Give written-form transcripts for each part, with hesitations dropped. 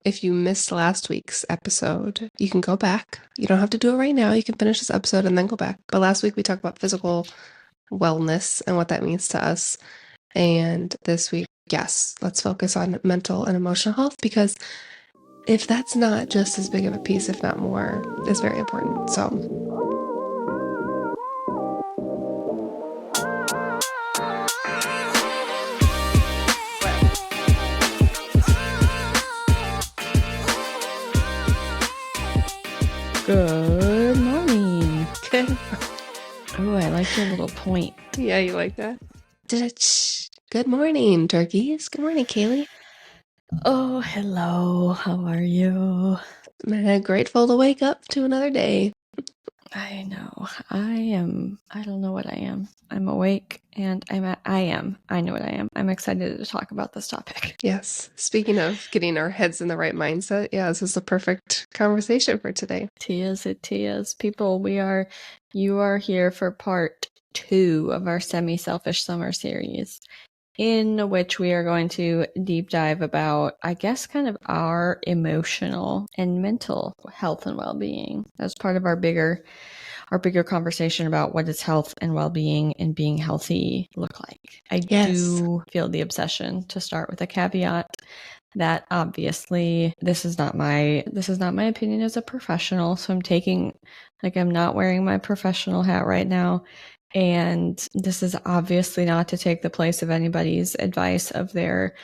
if you missed last week's episode, you can go back. You don't have to do it right now. You can finish this episode and then go back. But last week we talked about physical wellness and what that means to us. And this week, yes, let's focus on mental and emotional health, because if that's not just as big of a piece, if not more, is very important. So, Good morning. good. Oh, I like your little point. Yeah, you like that? Good morning, turkeys. Good morning, Kaylee. Oh, hello. How are you? I'm grateful to wake up to another day. I know. I don't know what I am. I'm awake and I know what I am. I'm excited to talk about this topic. Yes. Speaking of getting our heads in the right mindset, yeah, this is the perfect conversation for today. It is. People, you are here for part 2 of our semi-selfish summer series, in which we are going to deep dive about, I guess, kind of our emotional and mental health and well-being as part of our bigger conversation about what does health and well-being and being healthy look like. I do feel the obsession to start with a caveat that obviously this is not my opinion as a professional. So I'm not wearing my professional hat right now. And this is obviously not to take the place of anybody's advice of their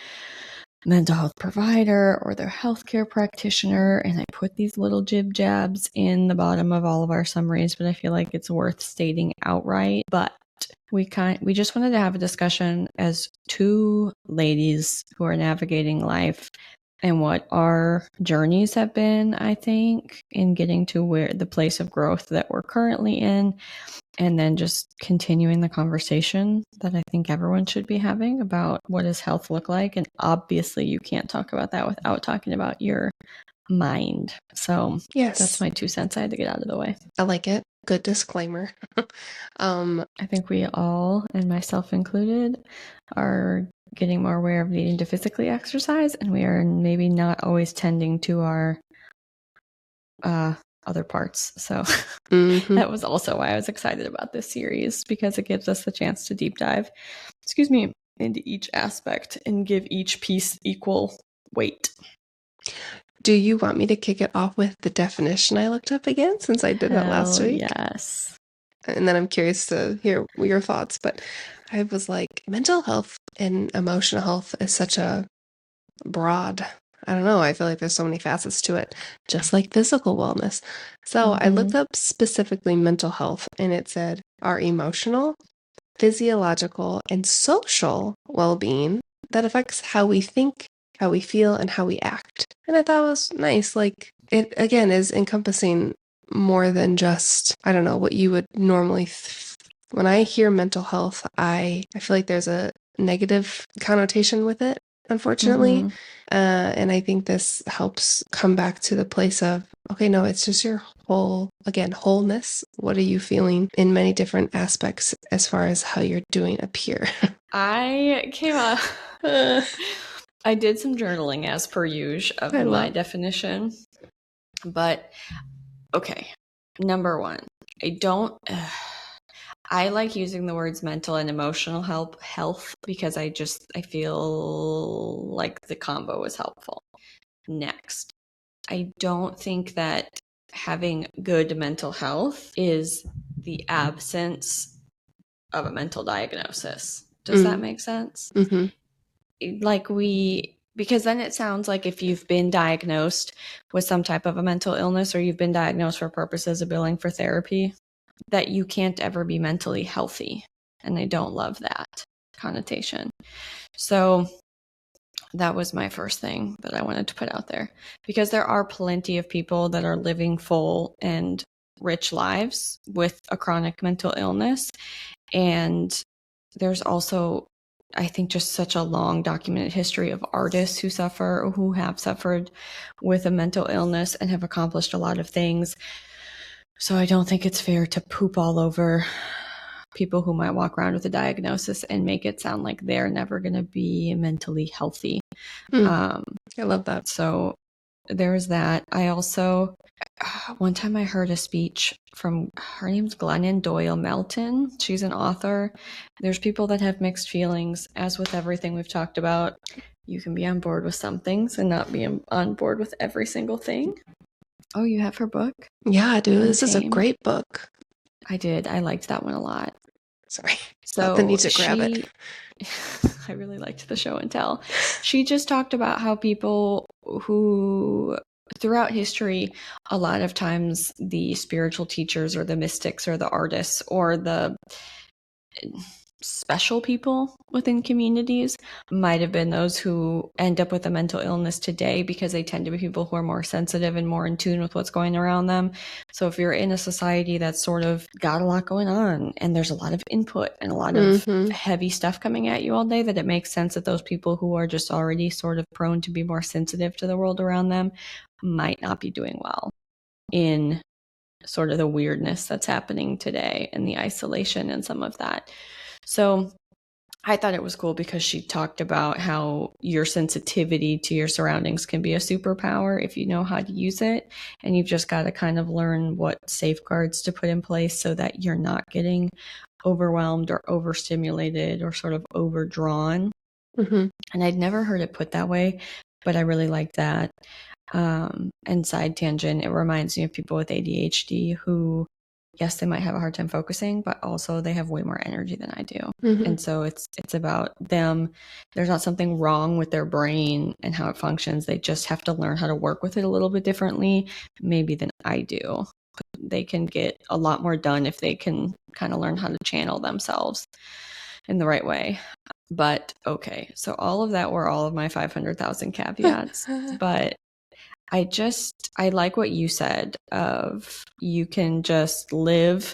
mental health provider or their healthcare practitioner. And I put these little jib jabs in the bottom of all of our summaries, but I feel like it's worth stating outright. But we just wanted to have a discussion as two ladies who are navigating life and what our journeys have been, I think, in getting to the place of growth that we're currently in. And then just continuing the conversation that I think everyone should be having about what does health look like. And obviously you can't talk about that without talking about your mind. So yes, that's my 2 cents I had to get out of the way. I like it. Good disclaimer. I think we all, and myself included, are getting more aware of needing to physically exercise, and we are maybe not always tending to our other parts. So that was also why I was excited about this series, because it gives us the chance to deep dive, into each aspect and give each piece equal weight. Do you want me to kick it off with the definition I looked up again, since I did that last week? Yes. And then I'm curious to hear your thoughts. But I was like, mental health and emotional health is such a broad, I don't know, I feel like there's so many facets to it, just like physical wellness. So I looked up specifically mental health, and it said our emotional, physiological, and social well-being that affects how we think, how we feel, and how we act. And I thought it was nice. Like, it again is encompassing more than just, I don't know, what you would normally when I hear mental health, I feel like there's a negative connotation with it, unfortunately. And I think this helps come back to the place of, okay, no, it's just your wholeness. What are you feeling in many different aspects as far as how you're doing up here? I came up, I did some journaling as per usual of my definition, but okay. Number 1, I like using the words mental and emotional health because I feel like the combo is helpful. Next, I don't think that having good mental health is the absence of a mental diagnosis. Does that make sense? Because then it sounds like if you've been diagnosed with some type of a mental illness, or you've been diagnosed for purposes of billing for therapy, that you can't ever be mentally healthy. And I don't love that connotation. So that was my first thing that I wanted to put out there, because there are plenty of people that are living full and rich lives with a chronic mental illness. And there's also, I think, just such a long documented history of artists who have suffered with a mental illness and have accomplished a lot of things. So I don't think it's fair to poop all over people who might walk around with a diagnosis and make it sound like they're never going to be mentally healthy. I love that. So there was that. I also, one time I heard a speech from, her name's Glennon Doyle Melton. She's an author. There's people that have mixed feelings, as with everything we've talked about. You can be on board with some things and not be on board with every single thing. Oh, you have her book? Yeah, dude, this is a Untamed. great book. I did. I liked that one a lot. Sorry. Felt the So need to grab it. I really liked the show and tell. She just talked about how people who, throughout history, a lot of times the spiritual teachers or the mystics or the artists or the special people within communities might have been those who end up with a mental illness today, because they tend to be people who are more sensitive and more in tune with what's going around them. So if you're in a society that's sort of got a lot going on and there's a lot of input and a lot of heavy stuff coming at you all day, that it makes sense that those people who are just already sort of prone to be more sensitive to the world around them might not be doing well in sort of the weirdness that's happening today and the isolation and some of that. So I thought it was cool because she talked about how your sensitivity to your surroundings can be a superpower if you know how to use it. And you've just got to kind of learn what safeguards to put in place so that you're not getting overwhelmed or overstimulated or sort of overdrawn. And I'd never heard it put that way, but I really like that. And side tangent, it reminds me of people with ADHD who, yes, they might have a hard time focusing, but also they have way more energy than I do. And so it's about them. There's not something wrong with their brain and how it functions. They just have to learn how to work with it a little bit differently, maybe than I do. They can get a lot more done if they can kind of learn how to channel themselves in the right way. But okay, so all of that were all of my 500,000 caveats. But I like what you said of you can just live.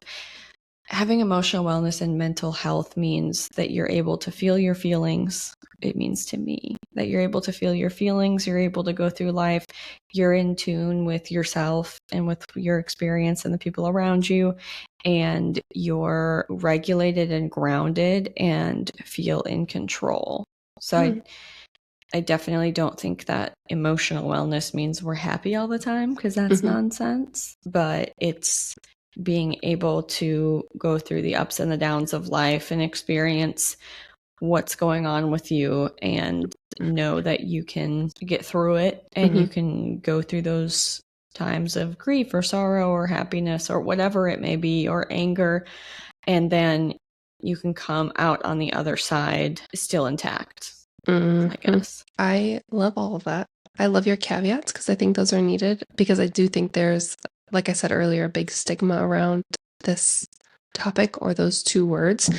Having emotional wellness and mental health means that you're able to feel your feelings. It means to me that you're able to feel your feelings. You're able to go through life. You're in tune with yourself and with your experience and the people around you. And you're regulated and grounded and feel in control. So I definitely don't think that emotional wellness means we're happy all the time, because that's nonsense. But it's being able to go through the ups and the downs of life and experience what's going on with you and know that you can get through it and you can go through those times of grief or sorrow or happiness or whatever it may be, or anger, and then you can come out on the other side still intact. I guess. I love all of that. I love your caveats because I think those are needed, because I do think there's, like I said earlier, a big stigma around this topic or those two words.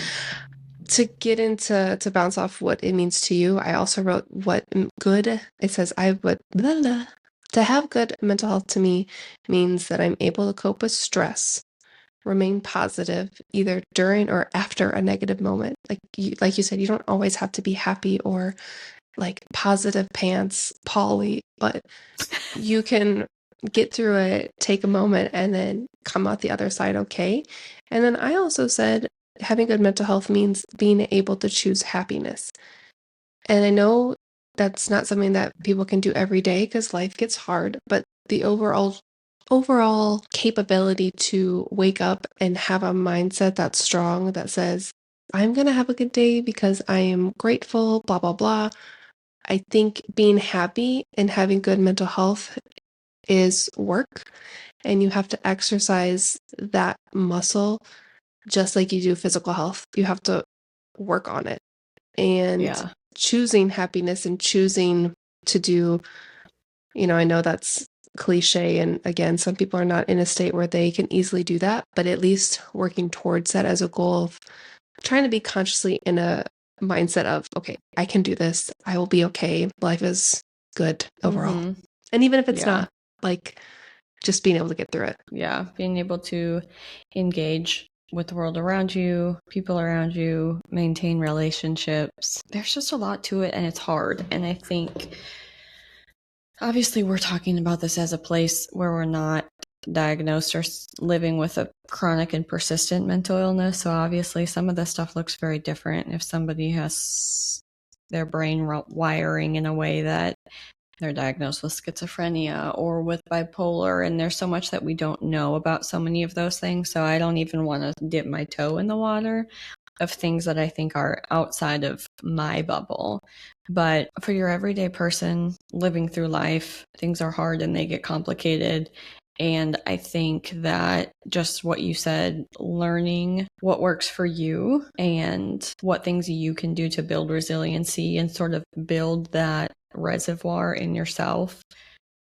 To get into, to bounce off what it means to you, I also wrote what good, it says I would, blah, blah. To have good mental health to me means that I'm able to cope with stress, remain positive either during or after a negative moment. Like you said, you don't always have to be happy or like positive pants Polly, but you can get through it, take a moment, and then come out the other side okay. And then I also said having good mental health means being able to choose happiness. And I know that's not something that people can do every day because life gets hard, but the overall capability to wake up and have a mindset that's strong, that says, I'm going to have a good day because I am grateful, blah, blah, blah. I think being happy and having good mental health is work, and you have to exercise that muscle just like you do physical health. You have to work on it. And choosing happiness and choosing to do, I know that's cliche. And again, some people are not in a state where they can easily do that, but at least working towards that as a goal of trying to be consciously in a mindset of, okay, I can do this. I will be okay. Life is good overall. And even if it's not, like, just being able to get through it. Yeah, being able to engage with the world around you, people around you, maintain relationships. There's just a lot to it, and it's hard. And I think, obviously, we're talking about this as a place where we're not diagnosed or living with a chronic and persistent mental illness. So obviously, some of this stuff looks very different. If somebody has their brain wiring in a way that they're diagnosed with schizophrenia or with bipolar, and there's so much that we don't know about so many of those things. So I don't even want to dip my toe in the water of things that I think are outside of my bubble. But for your everyday person living through life, things are hard and they get complicated. And I think that just what you said, learning what works for you and what things you can do to build resiliency and sort of build that reservoir in yourself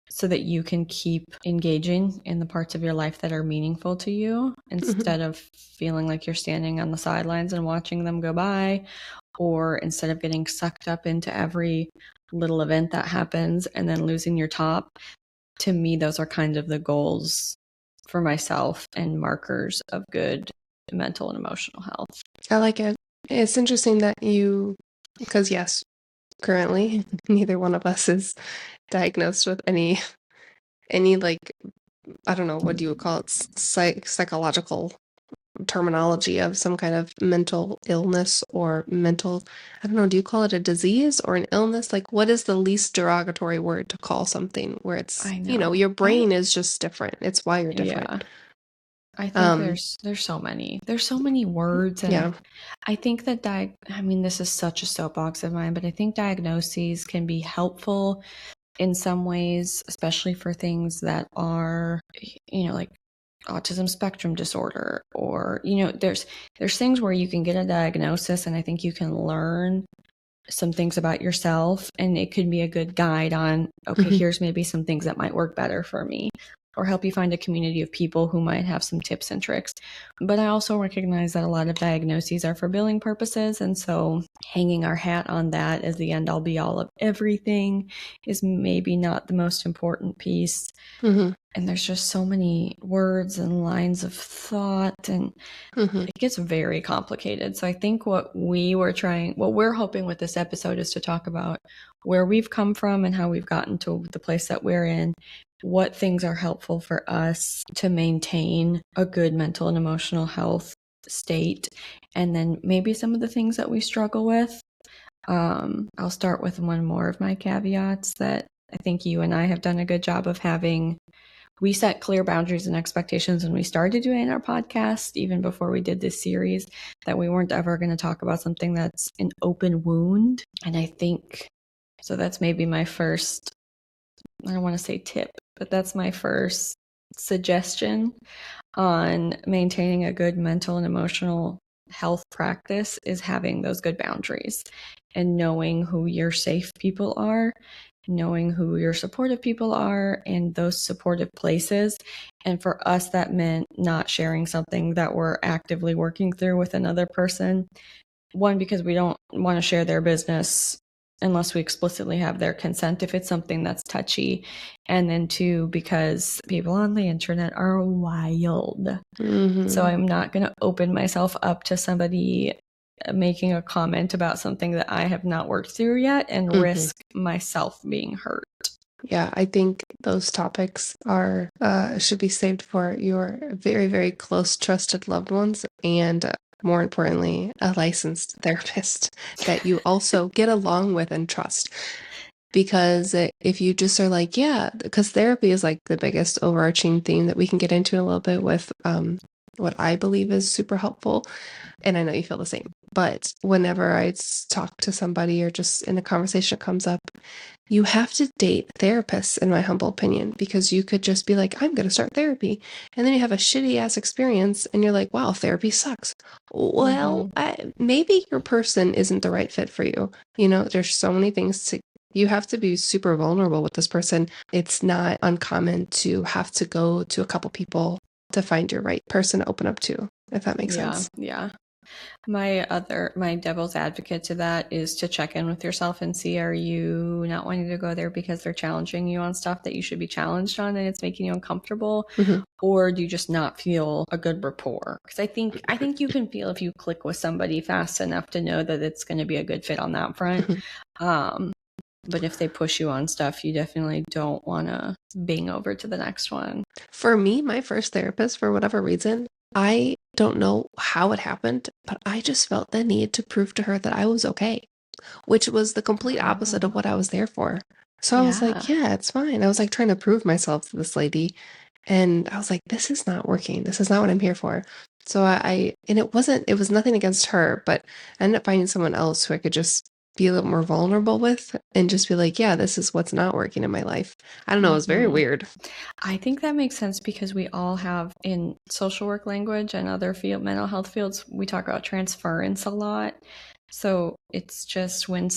so that you can keep engaging in the parts of your life that are meaningful to you instead of feeling like you're standing on the sidelines and watching them go by, or instead of getting sucked up into every little event that happens and then losing your top. To me, those are kind of the goals for myself and markers of good mental and emotional health. I like it. It's interesting that because yes, currently neither one of us is diagnosed with any like, I don't know, what do you call it, psychological terminology of some kind of mental illness or mental, I don't know, do you call it a disease or an illness? Like, what is the least derogatory word to call something where it's, I know. your brain is just different. It's wired different. Yeah. I think Um, there's so many words, and yeah. I think that I mean, this is such a soapbox of mine, but I think diagnoses can be helpful in some ways, especially for things that are, like autism spectrum disorder, or there's things where you can get a diagnosis and I think you can learn some things about yourself, and it could be a good guide on, okay, here's maybe some things that might work better for me, or help you find a community of people who might have some tips and tricks. But I also recognize that a lot of diagnoses are for billing purposes, and so hanging our hat on that as the end all be all of everything is maybe not the most important piece. And there's just so many words and lines of thought, and it gets very complicated. So I think what we're hoping with this episode is to talk about where we've come from and how we've gotten to the place that we're in, what things are helpful for us to maintain a good mental and emotional health state, and then maybe some of the things that we struggle with. I'll start with one more of my caveats that I think you and I have done a good job of having. We set clear boundaries and expectations when we started doing our podcast, even before we did this series, that we weren't ever going to talk about something that's an open wound. And I think, so that's maybe my first, I don't want to say tip, but that's my first suggestion on maintaining a good mental and emotional health practice, is having those good boundaries and knowing who your safe people are, knowing who your supportive people are and those supportive places. And for us, that meant not sharing something that we're actively working through with another person. One, because we don't want to share their business unless we explicitly have their consent if it's something that's touchy. And then two, because people on the internet are wild. So I'm not going to open myself up to somebody making a comment about something that I have not worked through yet and risk myself being hurt. Yeah, I think those topics are should be saved for your very, very close, trusted loved ones, and more importantly, a licensed therapist that you also get along with and trust. Because if you just are like, yeah, because therapy is like the biggest overarching theme that we can get into a little bit with what I believe is super helpful. And I know you feel the same. But whenever I talk to somebody or just in a conversation comes up, you have to date therapists, in my humble opinion, because you could just be like, I'm going to start therapy. And then you have a shitty ass experience and you're like, wow, therapy sucks. Well, maybe your person isn't the right fit for you. There's so many things you have to be super vulnerable with this person. It's not uncommon to have to go to a couple people to find your right person to open up to, if that makes sense. Yeah. My devil's advocate to that is to check in with yourself and see, are you not wanting to go there because they're challenging you on stuff that you should be challenged on and it's making you uncomfortable? Or do you just not feel a good rapport? Because I think you can feel if you click with somebody fast enough to know that it's going to be a good fit on that front. But if they push you on stuff, you definitely don't want to bing over to the next one. For me, my first therapist, for whatever reason, I don't know how it happened, but I just felt the need to prove to her that I was okay, which was the complete opposite of what I was there for. So I was like, Yeah. yeah, it's fine. I was like trying to prove myself to this lady. And I was like, this is not working. This is not what I'm here for. So and it was nothing against her, but I ended up finding someone else who I could just be a little more vulnerable with and just be like, yeah, this is what's not working in my life. I don't know. It was very Mhm. weird. I think that makes sense because we all have in social work language and other mental health fields, we talk about transference a lot. So it's just when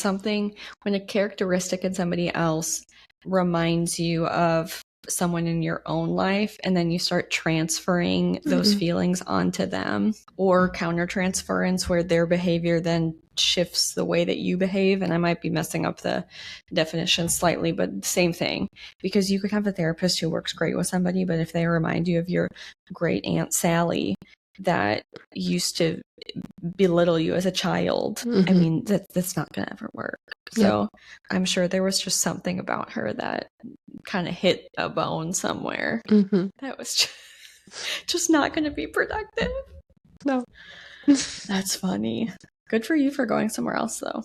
a characteristic in somebody else reminds you of someone in your own life, and then you start transferring those Mm-mm. feelings onto them, or countertransference where their behavior then shifts the way that you behave. And I might be messing up the definition slightly, but same thing, because you could have a therapist who works great with somebody, but if they remind you of your great Aunt Sally that used to belittle you as a child, I Mm-hmm. mean, that's not going to ever work. Yep. So I'm sure there was just something about her that kind of hit a bone somewhere Mm-hmm. that was just not going to be productive. No. That's funny. Good for you for going somewhere else, though.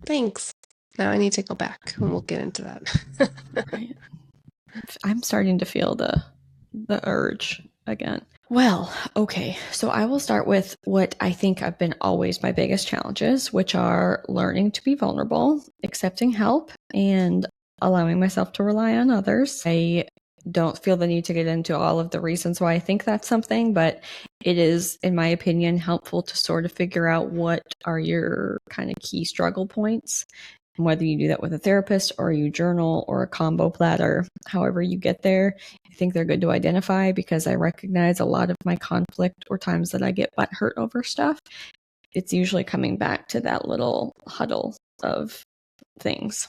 Thanks. Now I need to go back and we'll get into that. Right. I'm starting to feel the urge again. Well, okay. So I will start with what I think have been always my biggest challenges, which are learning to be vulnerable, accepting help, and allowing myself to rely on others. I don't feel the need to get into all of the reasons why I think that's something, but it is, in my opinion, helpful to sort of figure out what are your kind of key struggle points. And whether you do that with a therapist or you journal or a combo platter, however you get there, I think they're good to identify because I recognize a lot of my conflict or times that I get butt hurt over stuff. It's usually coming back to that little huddle of things.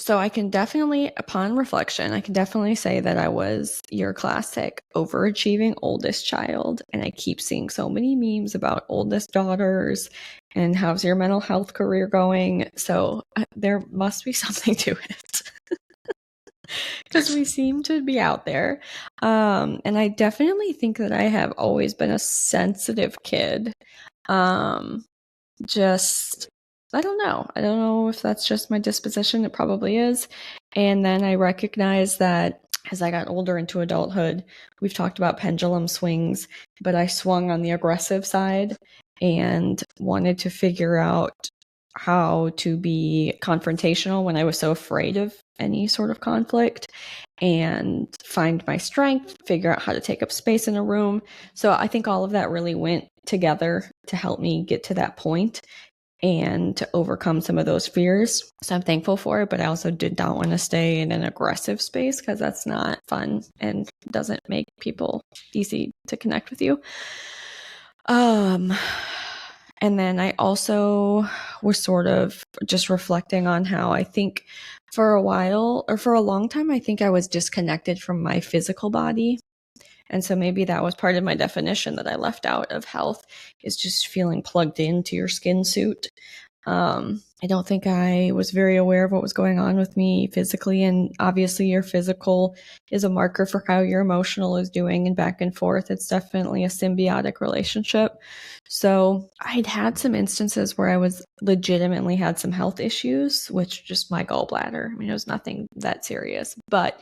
So I can definitely, upon reflection, I can definitely say that I was your classic overachieving oldest child. And I keep seeing so many memes about oldest daughters and how's your mental health career going. So there must be something to it. Because we seem to be out there. And I definitely think that I have always been a sensitive kid. Um, just I don't know. I don't know if that's just my disposition. It probably is. And then I recognized that as I got older into adulthood, we've talked about pendulum swings, but I swung on the aggressive side and wanted to figure out how to be confrontational when I was so afraid of any sort of conflict and find my strength, figure out how to take up space in a room. So I think all of that really went together to help me get to that point and to overcome some of those fears. So I'm thankful for it, but I also did not want to stay in an aggressive space because that's not fun and doesn't make people easy to connect with you. And then I also was sort of just reflecting on how I think for a while or for a long time, I think I was disconnected from my physical body. And so maybe that was part of my definition that I left out of health, is just feeling plugged into your skin suit. I don't think I was very aware of what was going on with me physically. And obviously, your physical is a marker for how your emotional is doing, and back and forth. It's definitely a symbiotic relationship. So I'd had some instances where I was legitimately had some health issues, which just my gallbladder. I mean, it was nothing that serious, but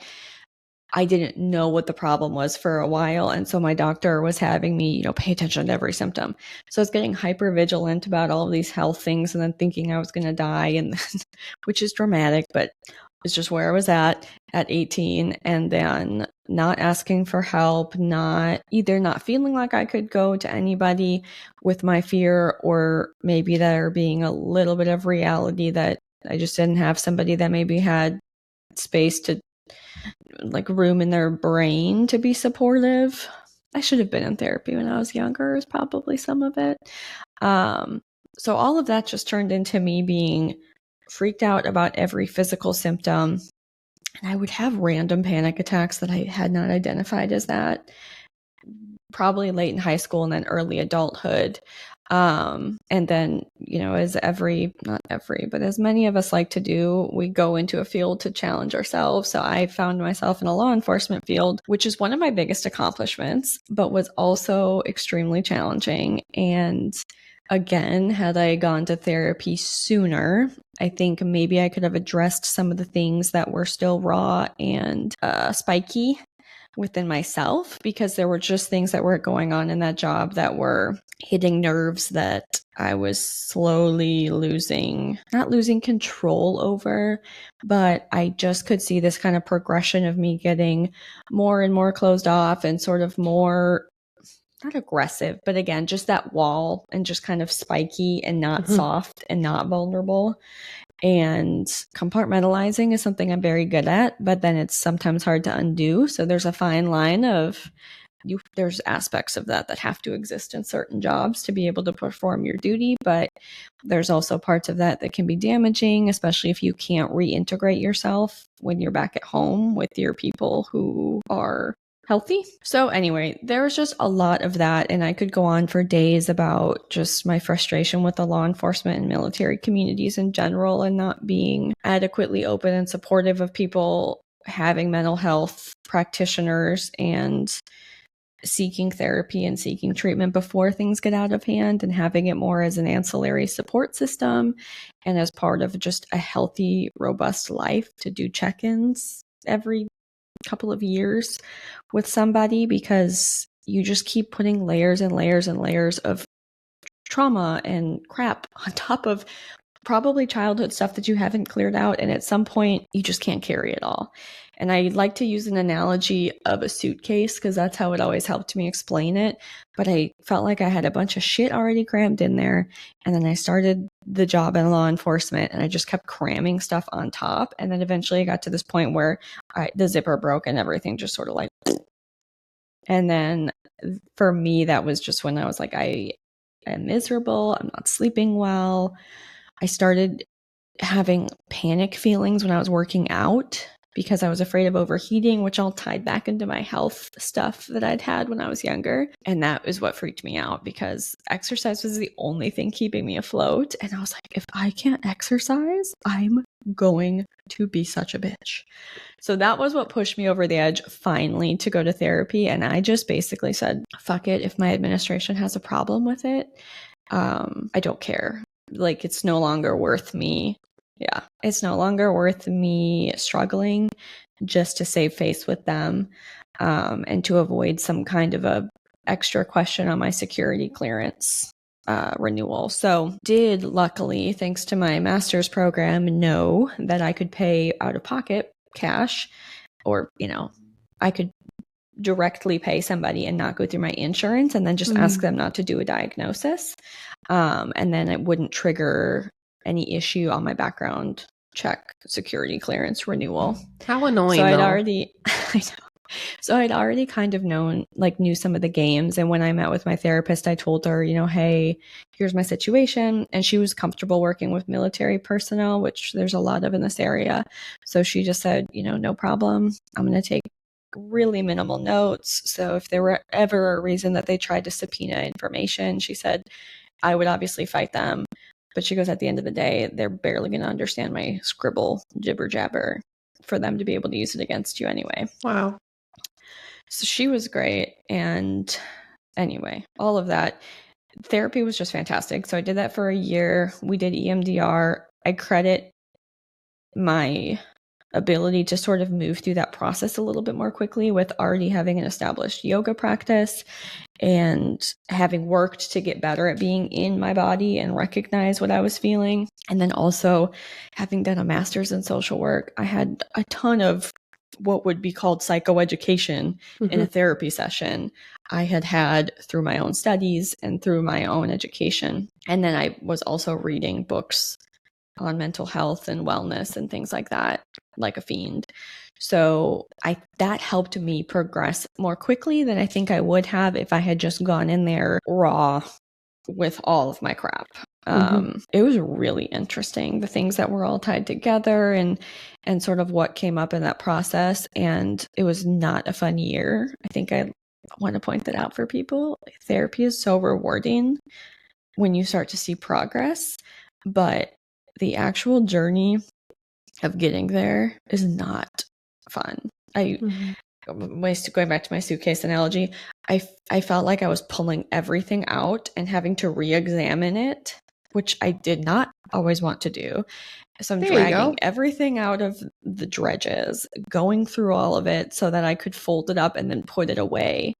I didn't know what the problem was for a while. And so my doctor was having me, pay attention to every symptom. So I was getting hyper vigilant about all of these health things and then thinking I was going to die, and then, which is dramatic, but it's just where I was at 18. And then not asking for help, not feeling like I could go to anybody with my fear, or maybe there being a little bit of reality that I just didn't have somebody that maybe had space to, like, room in their brain to be supportive. I should have been in therapy when I was younger, is probably some of it. So all of that just turned into me being freaked out about every physical symptom. And I would have random panic attacks that I had not identified as that, probably late in high school and then early adulthood. And then, not every, but as many of us like to do, we go into a field to challenge ourselves. So I found myself in a law enforcement field, which is one of my biggest accomplishments, but was also extremely challenging. And Again, had I gone to therapy sooner, I think maybe I could have addressed some of the things that were still raw and spiky within myself, because there were just things that were going on in that job that were hitting nerves that I was slowly not losing control over, but I just could see this kind of progression of me getting more and more closed off and sort of more, not aggressive, but again, just that wall and just kind of spiky and not Mhm. soft and not vulnerable. And compartmentalizing is something I'm very good at, but then it's sometimes hard to undo. So there's a fine line of there's aspects of that have to exist in certain jobs to be able to perform your duty, but there's also parts of that can be damaging, especially if you can't reintegrate yourself when you're back at home with your people who are healthy. So anyway, there was just a lot of that, and I could go on for days about just my frustration with the law enforcement and military communities in general, and not being adequately open and supportive of people having mental health practitioners and seeking therapy and seeking treatment before things get out of hand, and having it more as an ancillary support system and as part of just a healthy, robust life to do check-ins every couple of years with somebody, because you just keep putting layers and layers and layers of trauma and crap on top of probably childhood stuff that you haven't cleared out. And at some point, you just can't carry it all. And I like to use an analogy of a suitcase because that's how it always helped me explain it. But I felt like I had a bunch of shit already crammed in there. And then I started the job in law enforcement and I just kept cramming stuff on top. And then eventually I got to this point where the zipper broke and everything just sort of like. And then for me, that was just when I was like, I am miserable. I'm not sleeping well. I started having panic feelings when I was working out because I was afraid of overheating, which all tied back into my health stuff that I'd had when I was younger. And that is what freaked me out because exercise was the only thing keeping me afloat. And I was like, if I can't exercise, I'm going to be such a bitch. So that was what pushed me over the edge finally to go to therapy. And I just basically said, fuck it. If my administration has a problem with it, I don't care. Like, it's no longer worth me. Yeah, it's no longer worth me struggling just to save face with them, and to avoid some kind of a extra question on my security clearance renewal. So did luckily, thanks to my master's program, know that I could pay out of pocket cash, or, I could directly pay somebody and not go through my insurance, and then just ask them not to do a diagnosis. And then it wouldn't trigger any issue on my background check security clearance renewal. How annoying, So I'd though. already, I know. So I'd already kind of knew some of the games. And when I met with my therapist, I told her, hey, here's my situation. And she was comfortable working with military personnel, which there's a lot of in this area. So she just said, no problem. I'm going to take really minimal notes. So if there were ever a reason that they tried to subpoena information, she said, I would obviously fight them. But she goes, at the end of the day, they're barely going to understand my scribble jibber jabber for them to be able to use it against you anyway. Wow. So she was great. And anyway, all of that. Therapy was just fantastic. So I did that for a year. We did EMDR. I credit my ability to sort of move through that process a little bit more quickly with already having an established yoga practice and having worked to get better at being in my body and recognize what I was feeling. And then also having done a master's in social work, I had a ton of what would be called psychoeducation in a therapy session I had through my own studies and through my own education. And then I was also reading books on mental health and wellness and things like that, like a fiend. So that helped me progress more quickly than I think I would have if I had just gone in there raw with all of my crap. It was really interesting, the things that were all tied together and sort of what came up in that process. And it was not a fun year. I think I want to point that out for people. Therapy is so rewarding when you start to see progress, but the actual journey of getting there is not fun. going back to my suitcase analogy, I felt like I was pulling everything out and having to re-examine it, which I did not always want to do. So I'm There you dragging go. everything out of the dredges, going through all of it so that I could fold it up and then put it away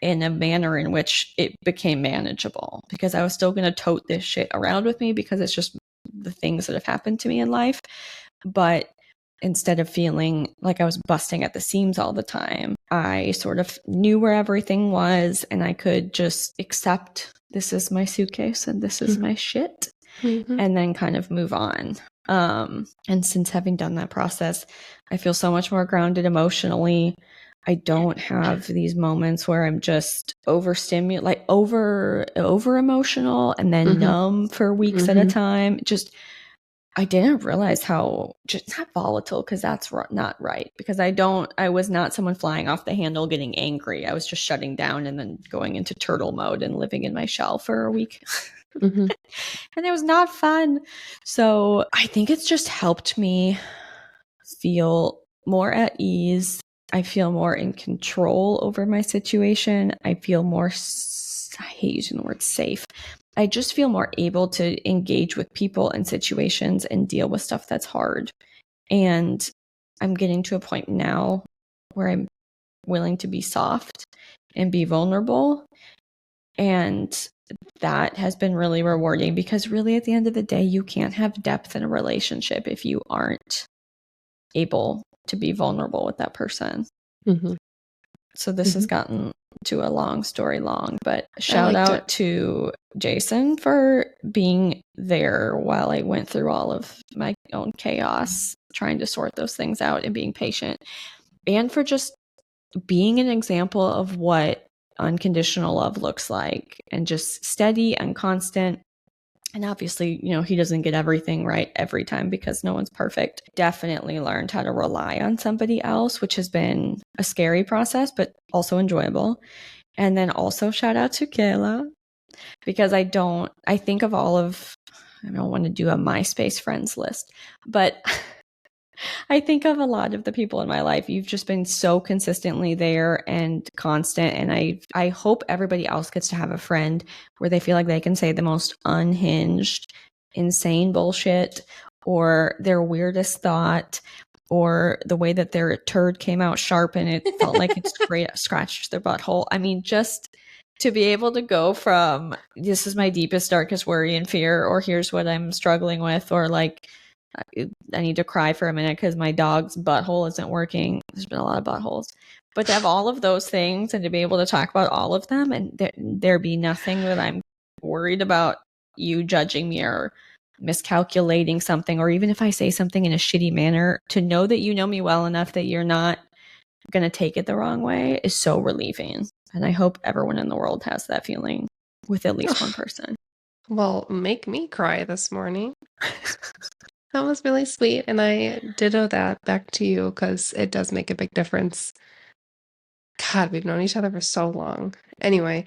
in a manner in which it became manageable, because I was still going to tote this shit around with me because it's just the things that have happened to me in life. But instead of feeling like I was busting at the seams all the time, I sort of knew where everything was and I could just accept this is my suitcase and this is my shit, Mm-hmm. and then kind of move on. And since having done that process, I feel so much more grounded emotionally. I don't have these moments where I'm just overstimulated, like over emotional and then Mm-hmm. numb for weeks at a Mm-hmm. time. Just I didn't realize how just not volatile, because that's not right. Because I was not someone flying off the handle getting angry. I was just shutting down and then going into turtle mode and living in my shell for a week. Mm-hmm. And it was not fun. So I think it's just helped me feel more at ease. I feel more in control over my situation. I feel more, I hate using the word safe. I just feel more able to engage with people and situations and deal with stuff that's hard. And I'm getting to a point now where I'm willing to be soft and be vulnerable. And that has been really rewarding, because really at the end of the day, you can't have depth in a relationship if you aren't able to be vulnerable with that person. Mm-hmm. So this has gotten to a long story long, but shout out to Jason for being there while I went through all of my own chaos, trying to sort those things out and being patient, and for just being an example of what unconditional love looks like, and just steady and constant. And obviously, he doesn't get everything right every time because no one's perfect. Definitely learned how to rely on somebody else, which has been a scary process, but also enjoyable. And then also shout out to Kayla, because I think of I don't want to do a MySpace friends list, but I think of a lot of the people in my life. You've just been so consistently there and constant. And I hope everybody else gets to have a friend where they feel like they can say the most unhinged, insane bullshit, or their weirdest thought, or the way that their turd came out sharp and it felt like it scratched their butthole. I mean, just to be able to go from this is my deepest, darkest worry and fear, or here's what I'm struggling with, or like, I need to cry for a minute because my dog's butthole isn't working. There's been a lot of buttholes. But to have all of those things and to be able to talk about all of them, and there be nothing that I'm worried about you judging me or miscalculating something, or even if I say something in a shitty manner, to know that you know me well enough that you're not going to take it the wrong way is so relieving. And I hope everyone in the world has that feeling with at least one person. Well, make me cry this morning. That was really sweet. And I ditto that back to you because it does make a big difference. God, we've known each other for so long. Anyway,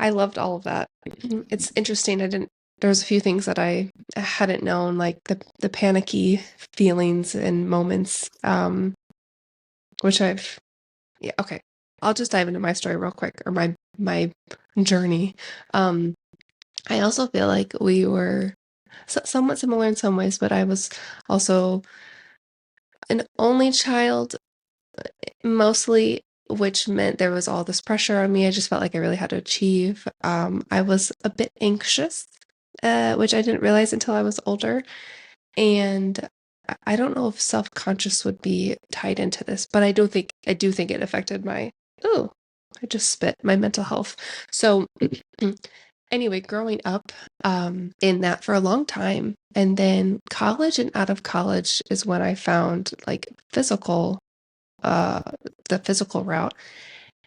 I loved all of that. It's interesting. There's a few things that I hadn't known, like the panicky feelings and moments, which yeah, okay. I'll just dive into my story real quick, or my journey. Um, I also feel like we were somewhat similar in some ways, but I was also an only child, mostly, which meant there was all this pressure on me. I just felt like I really had to achieve. I was a bit anxious, which I didn't realize until I was older. And I don't know if self-conscious would be tied into this, but I do think it affected oh, I just spit, my mental health. So anyway, growing up in that for a long time, and then college and out of college is when I found like uh the physical route.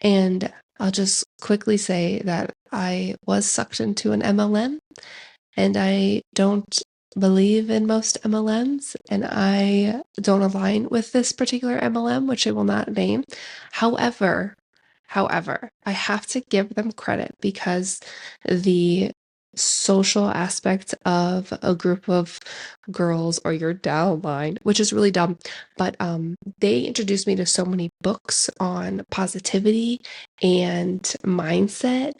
And I'll just quickly say that I was sucked into an MLM, and I don't believe in most MLMs, and I don't align with this particular MLM, which I will not name. However, I have to give them credit because the social aspect of a group of girls or your downline, which is really dumb. But they introduced me to so many books on positivity and mindset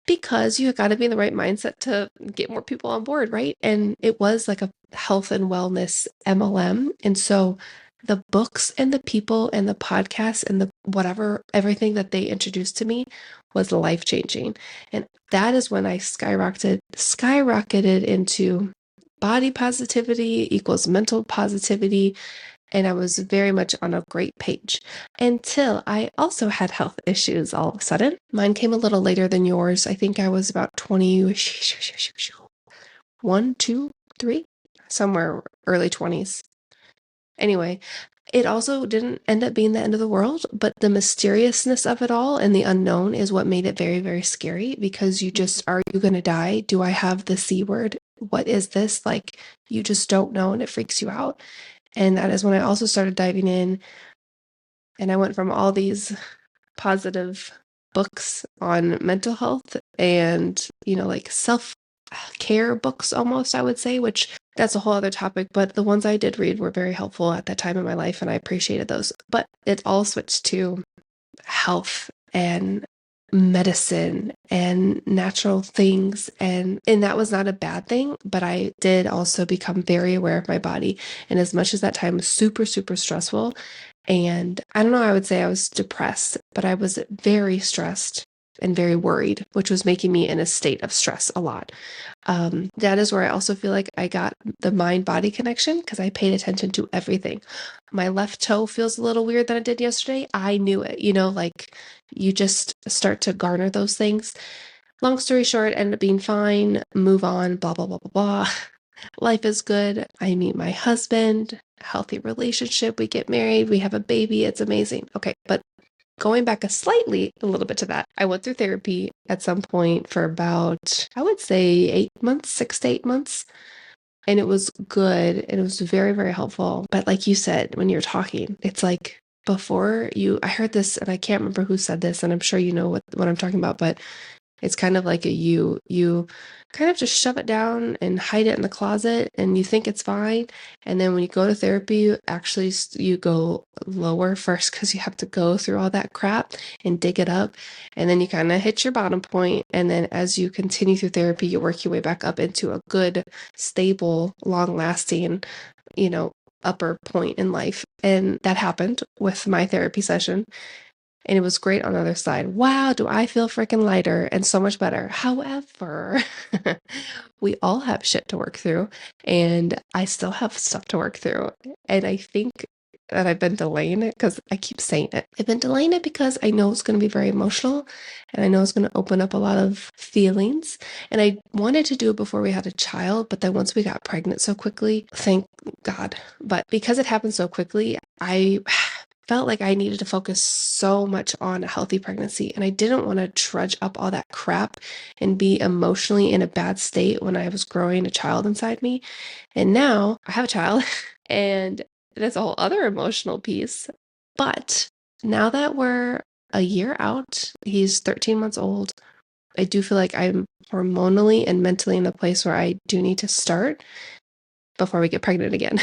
because you got to be in the right mindset to get more people on board, right? And it was like a health and wellness MLM. And so the books and the people and the podcasts and the whatever, everything that they introduced to me was life changing. And that is when I skyrocketed into body positivity equals mental positivity. And I was very much on a great page until I also had health issues all of a sudden. Mine came a little later than yours. I think I was about 21, 2, 3, somewhere early 20s. Anyway, it also didn't end up being the end of the world, but the mysteriousness of it all and the unknown is what made it very, very scary because you just, are you going to die? Do I have the C word? What is this? Like, you just don't know and it freaks you out. And that is when I also started diving in and I went from all these positive books on mental health and, like self care books almost, I would say, which that's a whole other topic. But the ones I did read were very helpful at that time in my life and I appreciated those. But it all switched to health and medicine and natural things and that was not a bad thing, but I did also become very aware of my body. And as much as that time was super, super stressful, and I don't know, I would say I was depressed, but I was very stressed and very worried, which was making me in a state of stress a lot. That is where I also feel like I got the mind body connection because I paid attention to everything. My left toe feels a little weird than it did yesterday. I knew it, like you just start to garner those things. Long story short, ended up being fine, move on, blah, blah, blah, blah, blah. Life is good. I meet my husband, healthy relationship. We get married. We have a baby. It's amazing. Okay. But going back a little bit to that, I went through therapy at some point for about, I would say 8 months, 6 to 8 months. And it was good. And it was very, very helpful. But like you said, when you're talking, it's like I heard this and I can't remember who said this, and I'm sure you know what I'm talking about, but it's kind of like you kind of just shove it down and hide it in the closet and you think it's fine. And then when you go to therapy, you go lower first because you have to go through all that crap and dig it up. And then you kind of hit your bottom point. And then as you continue through therapy, you work your way back up into a good, stable, long lasting, upper point in life. And that happened with my therapy session. And it was great on the other side. Wow, do I feel freaking lighter and so much better. However, we all have shit to work through, and I still have stuff to work through. And I think that I've been delaying it because I keep saying it. I've been delaying it because I know it's going to be very emotional and I know it's going to open up a lot of feelings. And I wanted to do it before we had a child, but then once we got pregnant so quickly, thank God. But because it happened so quickly, I felt like I needed to focus so much on a healthy pregnancy. And I didn't want to trudge up all that crap and be emotionally in a bad state when I was growing a child inside me. And now I have a child and that's a whole other emotional piece. But now that we're a year out, he's 13 months old, I do feel like I'm hormonally and mentally in a place where I do need to start before we get pregnant again.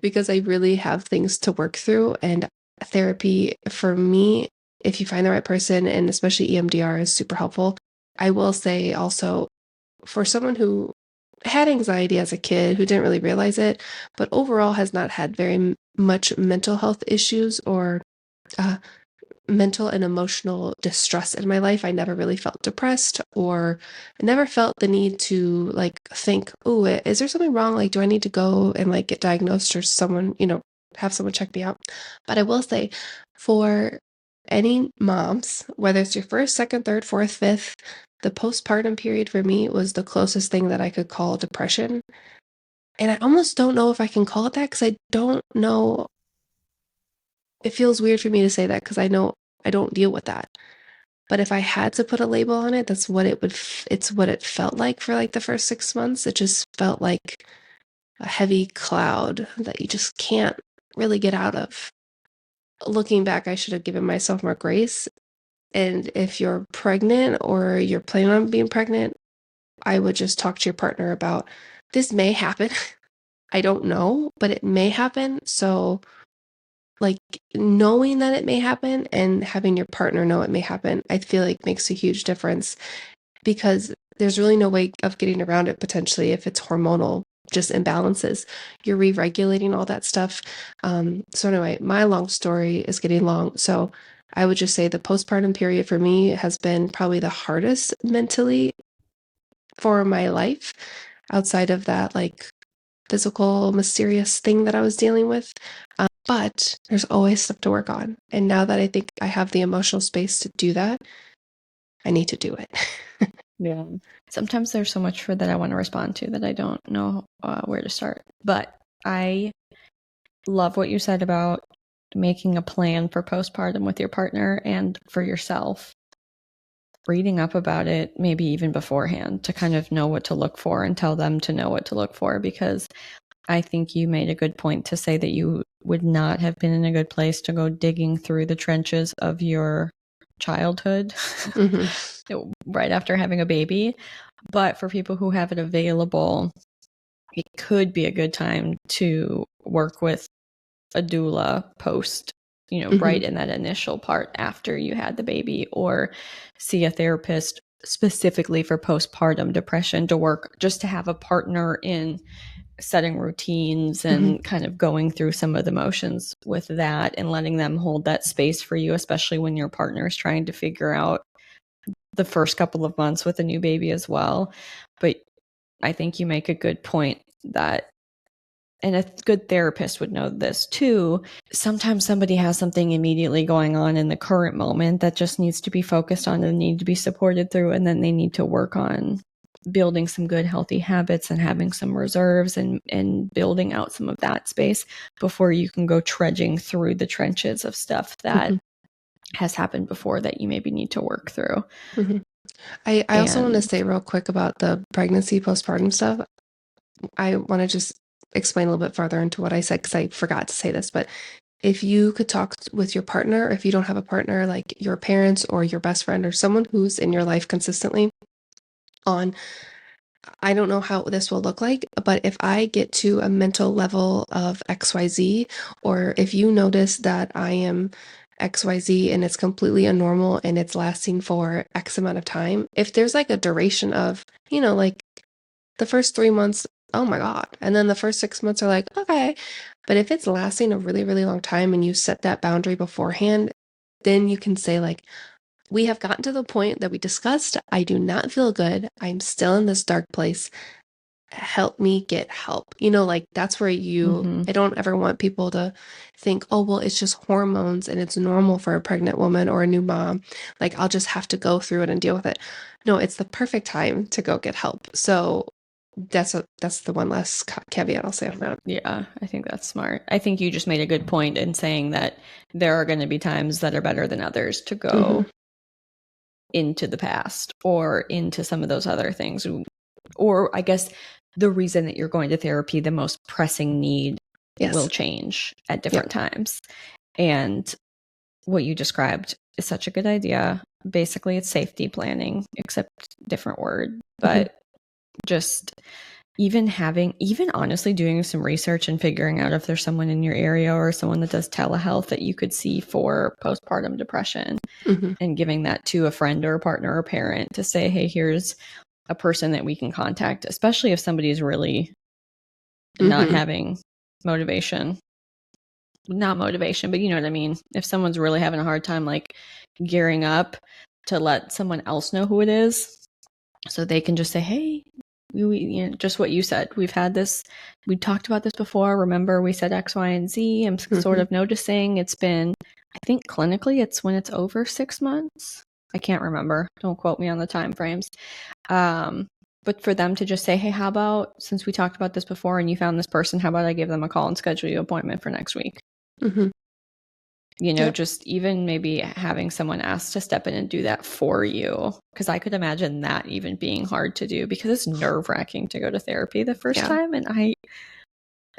Because I really have things to work through. And therapy for me, if you find the right person, and especially EMDR is super helpful. I will say also for someone who had anxiety as a kid, who didn't really realize it, but overall has not had very much mental health issues or uh, mental and emotional distress in my life. I never really felt depressed or I never felt the need to think, oh, is there something wrong? Like, do I need to go and get diagnosed or someone, have someone check me out? But I will say for any moms, whether it's your first, second, third, fourth, fifth, the postpartum period for me was the closest thing that I could call depression. And I almost don't know if I can call it that because I don't know. It feels weird for me to say that because I know I don't deal with that. But if I had to put a label on it, that's what it's what it felt like for the first 6 months. It just felt like a heavy cloud that you just can't really get out of. Looking back, I should have given myself more grace. And if you're pregnant or you're planning on being pregnant, I would just talk to your partner about this may happen. I don't know, but it may happen. So, like, knowing that it may happen and having your partner know it may happen, I feel like makes a huge difference because there's really no way of getting around it potentially if it's hormonal just imbalances. You're re-regulating all that stuff. So anyway, my long story is getting long. So I would just say the postpartum period for me has been probably the hardest mentally for my life outside of that like physical mysterious thing that I was dealing with. But there's always stuff to work on. And now that I think I have the emotional space to do that, I need to do it. Yeah. Sometimes there's so much for that I want to respond to that I don't know where to start. But I love what you said about making a plan for postpartum with your partner and for yourself. Reading up about it, maybe even beforehand, to kind of know what to look for and tell them to know what to look for, because I think you made a good point to say that you would not have been in a good place to go digging through the trenches of your childhood right after having a baby. But for people who have it available, it could be a good time to work with a doula post, right in that initial part after you had the baby, or see a therapist specifically for postpartum depression to work, just to have a partner in setting routines and kind of going through some of the motions with that and letting them hold that space for you, especially when your partner is trying to figure out the first couple of months with a new baby as well. But I think you make a good point that, and a good therapist would know this too, sometimes somebody has something immediately going on in the current moment that just needs to be focused on and need to be supported through, and then they need to work on building some good healthy habits and having some reserves and building out some of that space before you can go trudging through the trenches of stuff that has happened before that you maybe need to work through. I also want to say real quick about the pregnancy postpartum stuff. I want to just explain a little bit further into what I said because I forgot to say this, but if you could talk with your partner, if you don't have a partner, like your parents or your best friend or someone who's in your life consistently on, I don't know how this will look like, but if I get to a mental level of XYZ, or if you notice that I am XYZ and it's completely abnormal and it's lasting for X amount of time, if there's like a duration of, like the first 3 months, oh my God. And then the first 6 months are like, okay. But if it's lasting a really, really long time and you set that boundary beforehand, then you can say, like, we have gotten to the point that we discussed. I do not feel good. I'm still in this dark place. Help me get help. Like that's where I don't ever want people to think, oh, well, it's just hormones and it's normal for a pregnant woman or a new mom. Like I'll just have to go through it and deal with it. No, it's the perfect time to go get help. So that's the one last caveat I'll say on that. Yeah, I think that's smart. I think you just made a good point in saying that there are going to be times that are better than others to go into the past or into some of those other things. Or I guess the reason that you're going to therapy, the most pressing need will change at different times. And what you described is such a good idea. Basically, it's safety planning, except different word. But just even honestly doing some research and figuring out if there's someone in your area or someone that does telehealth that you could see for postpartum depression, and giving that to a friend or a partner or parent to say, hey, here's a person that we can contact, especially if somebody's really not having motivation. Not motivation, but you know what I mean? If someone's really having a hard time like gearing up, to let someone else know who it is so they can just say, hey, just what you said. We talked about this before. Remember, we said X, Y, and Z. I'm sort of noticing it's been, I think clinically, it's when it's over 6 months. I can't remember. Don't quote me on the time frames. But for them to just say, hey, how about, since we talked about this before and you found this person, how about I give them a call and schedule you an appointment for next week? Just even maybe having someone ask to step in and do that for you. Because I could imagine that even being hard to do because it's nerve-wracking to go to therapy the first time. And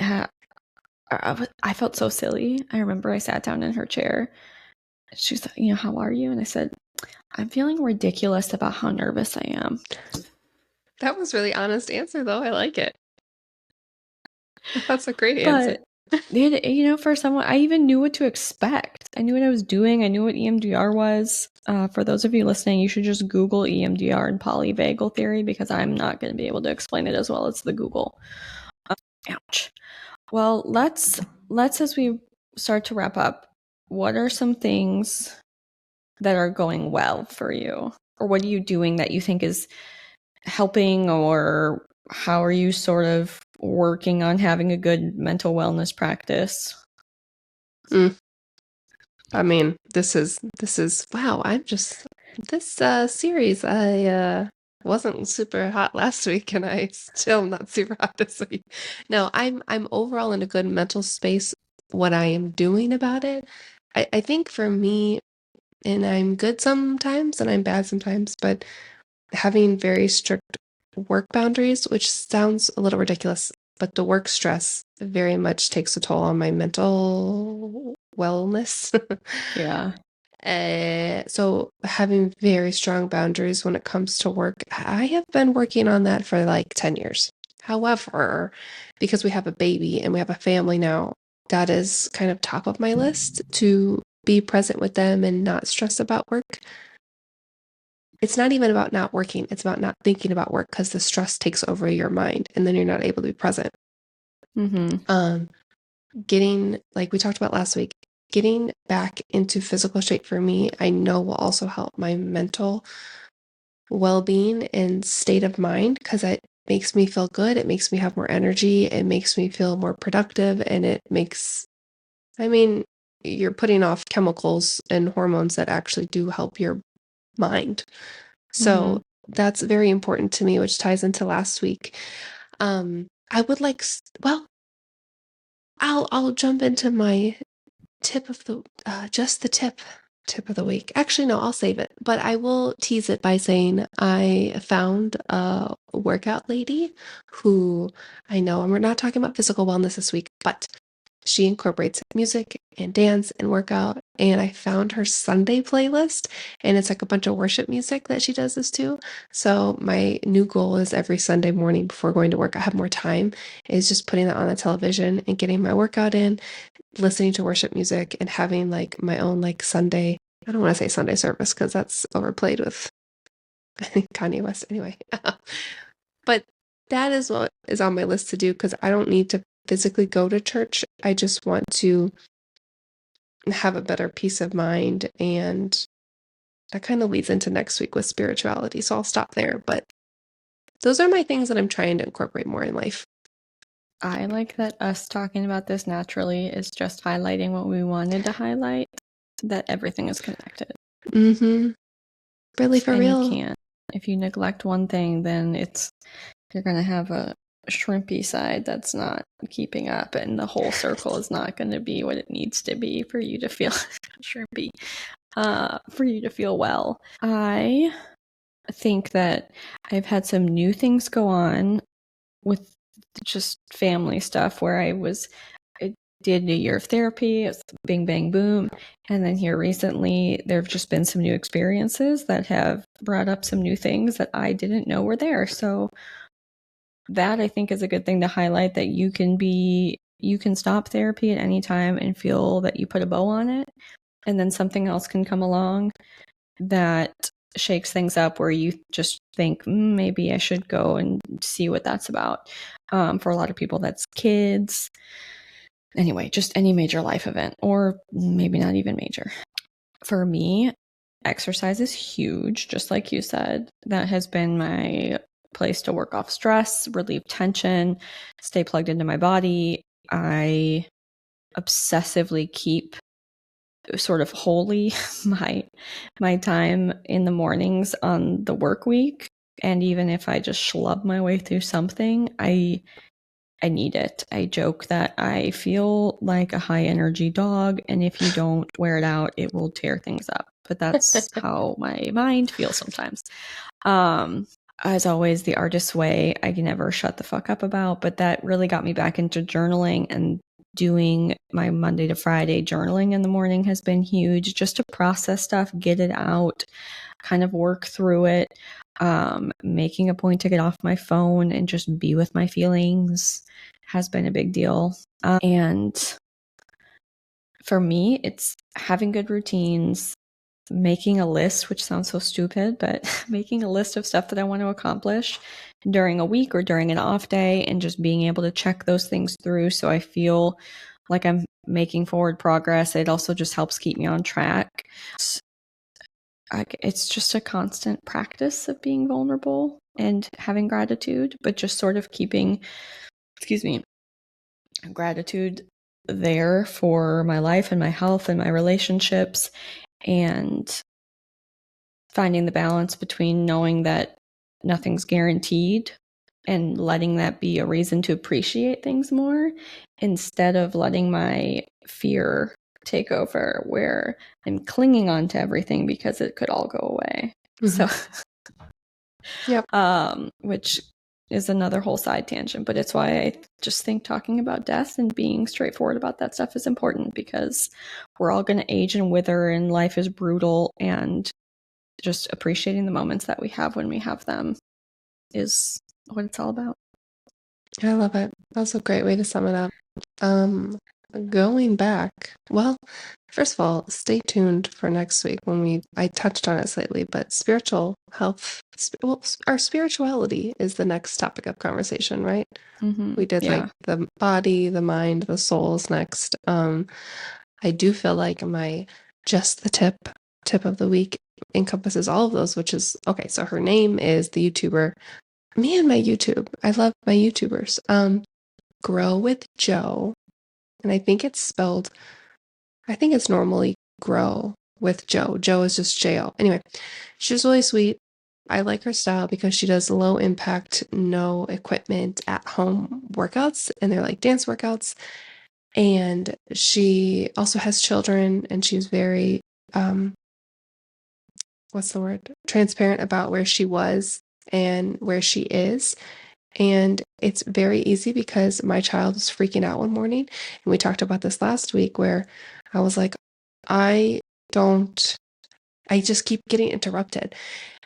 I felt so silly. I remember I sat down in her chair. She was like, how are you? And I said, I'm feeling ridiculous about how nervous I am. That was really honest answer, though. I like it. That's a great answer. But for someone, I even knew what to expect. I knew what I was doing. I knew what EMDR was. For those of you listening, you should just Google EMDR and polyvagal theory because I'm not going to be able to explain it as well as the Google. Ouch. Well, let's as we start to wrap up, what are some things that are going well for you? Or what are you doing that you think is helping, or how are you sort of working on having a good mental wellness practice? Mm. I mean, this is wow, I'm just this series I wasn't super hot last week and I still not super hot this week. No, I'm overall in a good mental space. What I am doing about it, I think for me, and I'm good sometimes and I'm bad sometimes, but having very strict work boundaries, which sounds a little ridiculous, but the work stress very much takes a toll on my mental wellness. Yeah. So having very strong boundaries when it comes to work, I have been working on that for like 10 years. However, because we have a baby and we have a family now, that is kind of top of my list to be present with them and not stress about work. It's not even about not working, it's about not thinking about work because the stress takes over your mind and then you're not able to be present. Mm-hmm. Getting, like we talked about last week, getting back into physical shape for me, I know will also help my mental well-being and state of mind because it makes me feel good. It makes me have more energy. It makes me feel more productive. And it makes, I mean, you're putting off chemicals and hormones that actually do help your mind. Mm-hmm. So that's very important to me, which ties into last week. I would like, well, I'll jump into my tip of the just the tip of the week. Actually, no, I'll save it, but I will tease it by saying I found a workout lady who, I know we're not talking about physical wellness this week, but she incorporates music and dance and workout. And I found her Sunday playlist, and it's like a bunch of worship music that she does this too. So my new goal is every Sunday morning before going to work, I have more time, is just putting that on the television and getting my workout in, listening to worship music and having like my own like Sunday, I don't want to say Sunday service because that's overplayed with Kanye West anyway. But that is what is on my list to do because I don't need to physically go to church. I just want to have a better peace of mind. And that kind of leads into next week with spirituality. So I'll stop there. But those are my things that I'm trying to incorporate more in life. I like that us talking about this naturally is just highlighting what we wanted to highlight, that everything is connected. Mm-hmm. Really, for And you real. can't. If you neglect one thing, then you're going to have a shrimpy side that's not keeping up, and the whole circle is not going to be what it needs to be for you to feel shrimpy, for you to feel well. I think that I've had some new things go on with just family stuff where I did a year of therapy, it's bing, bang, boom. And then here recently, there have just been some new experiences that have brought up some new things that I didn't know were there. So that I think is a good thing to highlight, that you can stop therapy at any time and feel that you put a bow on it. And then something else can come along that shakes things up where you just think, maybe I should go and see what that's about. For a lot of people, that's kids. Anyway, just any major life event, or maybe not even major. For me, exercise is huge, just like you said. That has been my place to work off stress, relieve tension, stay plugged into my body. I obsessively keep sort of holy my time in the mornings on the work week. And even if I just schlub my way through something, I need it. I joke that I feel like a high energy dog, and if you don't wear it out, it will tear things up. But that's how my mind feels sometimes. As always, the artist's way, I can never shut the fuck up about, but that really got me back into journaling, and doing my Monday to Friday journaling in the morning has been huge, just to process stuff, get it out, kind of work through it. Making a point to get off my phone and just be with my feelings has been a big deal. And for me, it's having good routines, making a list, which sounds so stupid, but making a list of stuff that I want to accomplish during a week or during an off day, and just being able to check those things through so I feel like I'm making forward progress. It also just helps keep me on track. It's just a constant practice of being vulnerable and having gratitude, but just sort of keeping, gratitude there for my life and my health and my relationships, and finding the balance between knowing that nothing's guaranteed and letting that be a reason to appreciate things more, instead of letting my fear take over where I'm clinging on to everything because it could all go away. So yep. Which is another whole side tangent, but it's why I just think talking about death and being straightforward about that stuff is important, because we're all going to age and wither and life is brutal, and just appreciating the moments that we have when we have them is what it's all about. I love it. That's a great way to sum it up. Going back, well, first of all, stay tuned for next week when I touched on it slightly, but spiritual health, our spirituality is the next topic of conversation, right? We did like the body, the mind, the souls next. I do feel like my just the tip of the week encompasses all of those, which is okay. So her name is the YouTuber. Me and my YouTube. I love my YouTubers. Grow with Joe. And I think it's normally Grow with Joe. Joe is just J-O. Anyway, she's really sweet. I like her style because she does low impact, no equipment at home workouts, and they're like dance workouts. And she also has children, and she's very, transparent about where she was and where she is. And it's very easy because my child was freaking out one morning. And we talked about this last week where I was like, I just keep getting interrupted.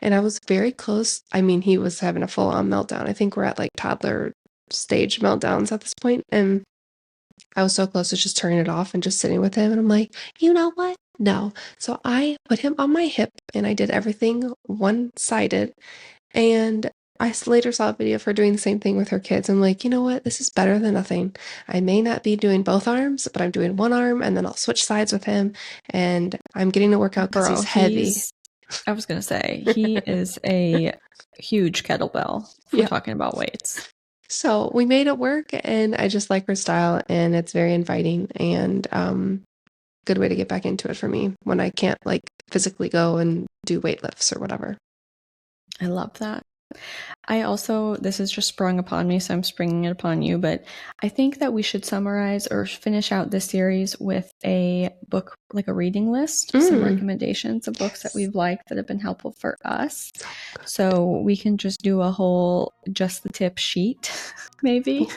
And I was very close. I mean, he was having a full on meltdown. I think we're at like toddler stage meltdowns at this point. And I was so close to just turning it off and just sitting with him. And I'm like, you know what? No. So I put him on my hip and I did everything one-sided. And I later saw a video of her doing the same thing with her kids. I'm like, you know what? This is better than nothing. I may not be doing both arms, but I'm doing one arm and then I'll switch sides with him. And I'm getting to work out because he's heavy. I was going to say, he is a huge kettlebell for talking about weights. So we made it work, and I just like her style, and it's very inviting, and good way to get back into it for me when I can't like physically go and do weight lifts or whatever. I love that. I also, this is just sprung upon me, so I'm springing it upon you, but I think that we should summarize or finish out this series with a book, like a reading list, some recommendations of books that we've liked that have been helpful for us. So we can just do a whole just the tip sheet, maybe,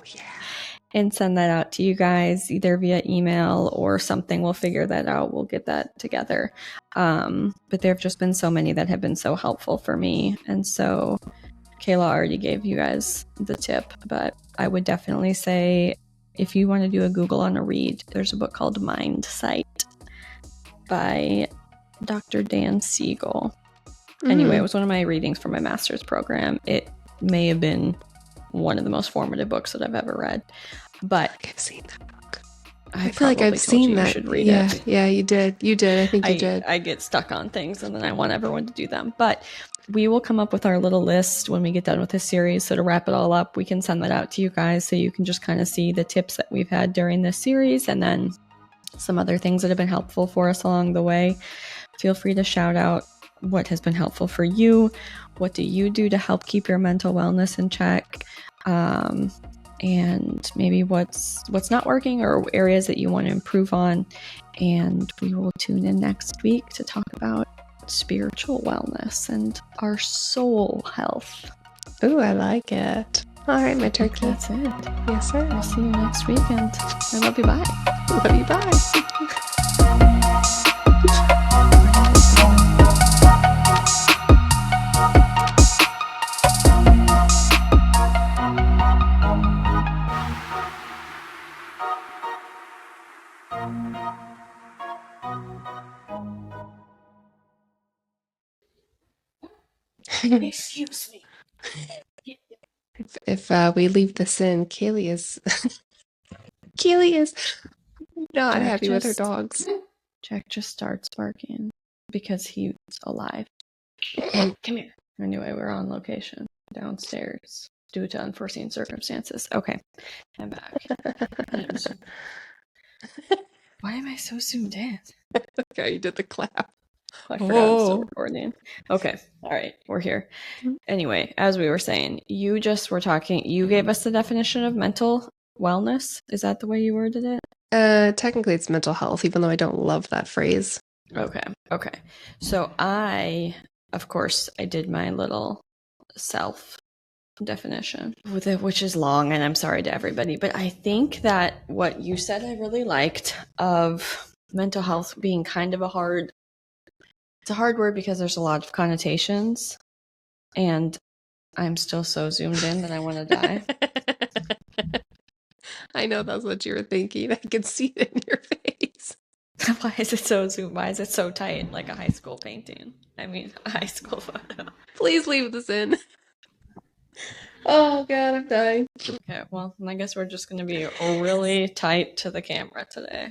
and send that out to you guys either via email or something. We'll figure that out. We'll get that together. But there have just been so many that have been so helpful for me. And so Kayla already gave you guys the tip, but I would definitely say if you want to do a Google on a read, there's a book called Mind Sight by Dr. Dan Siegel. Anyway, it was one of my readings for my master's program. It may have been one of the most formative books that I've ever read, but I've seen that book. I feel like I've seen that. You should read it. Yeah, you did. I think you did. I get stuck on things and then I want everyone to do them, but we will come up with our little list when we get done with this series. So to wrap it all up, we can send that out to you guys so you can just kind of see the tips that we've had during this series and then some other things that have been helpful for us along the way. Feel free to shout out what has been helpful for you. What do you do to help keep your mental wellness in check? And maybe what's not working or areas that you want to improve on. And we will tune in next week to talk about spiritual wellness and our soul health. Ooh, I like it. All right, my turkey. That's it. Yes, sir. I'll see you next weekend. I love you. Bye. Love you. Bye. Excuse me. If we leave this in, Kaylee is not happy with her dogs. Jack just starts barking because he's alive. Come here. Anyway, we're on location downstairs due to unforeseen circumstances. Okay, I'm back. Why am I so zoomed in? Okay, you did the clap. I forgot I'm still recording. Okay, all right, we're here. Anyway, as we were saying, you just were talking, you gave us the definition of mental wellness. Is that the way you worded it? Technically it's mental health, even though I don't love that phrase. Okay. So of course, I did my little self definition with it, which is long, and I'm sorry to everybody, but I think that what you said I really liked of mental health being kind of it's a hard word because there's a lot of connotations, and I'm still so zoomed in that I want to die. I know that's what you were thinking. I can see it in your face. Why is it so zoomed? Why is it so tight, like a high school painting? I mean, a high school photo. Please leave this in. Oh God, I'm dying. Okay, well, I guess we're just going to be really tight to the camera today.